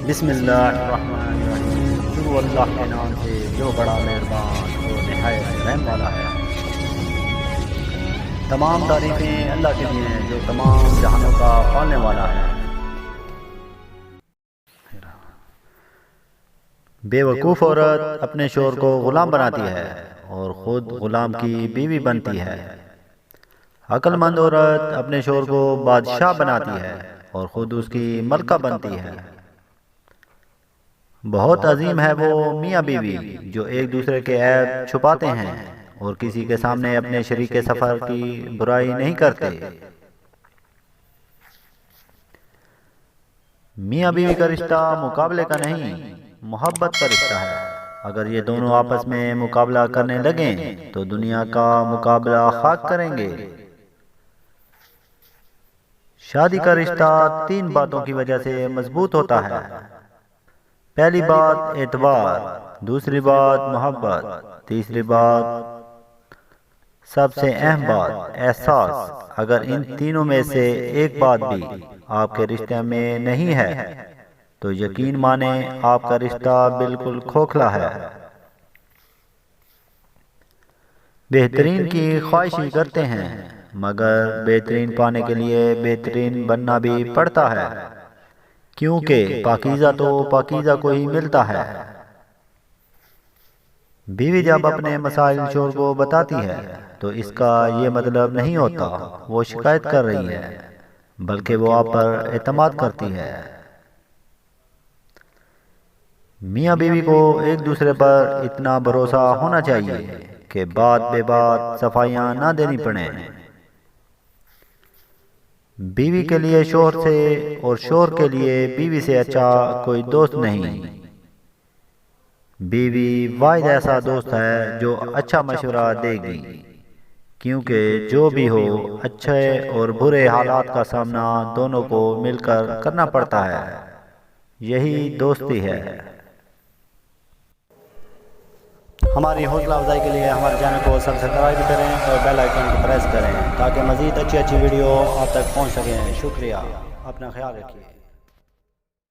بسم اللہ الرحمن الرحیم۔ شروع اللہ کے نام سے جو بڑا مہربان اور نہایت رحم والا ہے۔ تمام تعریفیں اللہ کے لیے ہیں جو تمام جہانوں کا پالنے والا ہے۔ بے وقوف عورت اپنے شوہر کو غلام بناتی ہے اور خود غلام کی بیوی بنتی ہے۔ عقل مند عورت اپنے شوہر کو بادشاہ بناتی ہے اور خود اس کی ملکہ بنتی ہے۔ بہت عظیم ہے وہ میاں بیوی جو ایک دوسرے کے عیب چھپاتے ہیں اور کسی کے سامنے اپنے شریک سفر کی برائی نہیں کرتے۔ میاں بیوی کا رشتہ مقابلے کا نہیں، محبت کا رشتہ ہے۔ اگر یہ دونوں آپس میں مقابلہ کرنے لگیں تو دنیا کا مقابلہ خاک کریں گے۔ شادی کا رشتہ 3 باتوں کی وجہ سے مضبوط ہوتا ہے۔ پہلی بات اعتبار، دوسری بات محبت، تیسری بات سب سے اہم بات احساس۔ اگر ان تینوں میں سے ایک بات بھی آپ کے رشتے میں نہیں ہے تو یقین مانیں آپ کا رشتہ بالکل کھوکھلا ہے۔ بہترین کی خواہشیں کرتے ہیں مگر بہترین پانے کے لیے بہترین بننا بھی پڑتا ہے، کیونکہ پاکیزہ تو پاکیزہ کو ہی ملتا ہے۔ بیوی جب اپنے مسائل شوہر کو بتاتی ہے تو اس کا یہ مطلب نہیں ہوتا وہ شکایت کر رہی ہے، بلکہ وہ آپ پر اعتماد کرتی ہے۔ میاں بیوی کو ایک دوسرے پر اتنا بھروسہ ہونا چاہیے کہ بات بے بات صفائیاں نہ دینی پڑیں۔ بیوی کے لیے شوہر سے اور شوہر کے لیے بیوی سے اچھا کوئی دوست نہیں۔ بیوی واحد ایسا دوست ہے جو اچھا مشورہ دے گی، کیونکہ جو بھی ہو اچھے اور برے حالات کا سامنا دونوں کو مل کر کرنا پڑتا ہے، یہی دوستی ہے۔ ہماری حوصلہ افزائی کے لیے ہمارے چینل کو سبسکرائب کریں اور بیل آئیکن کو پریس کریں تاکہ مزید اچھی ویڈیو آپ تک پہنچ سکیں۔ شکریہ، اپنا خیال رکھیے۔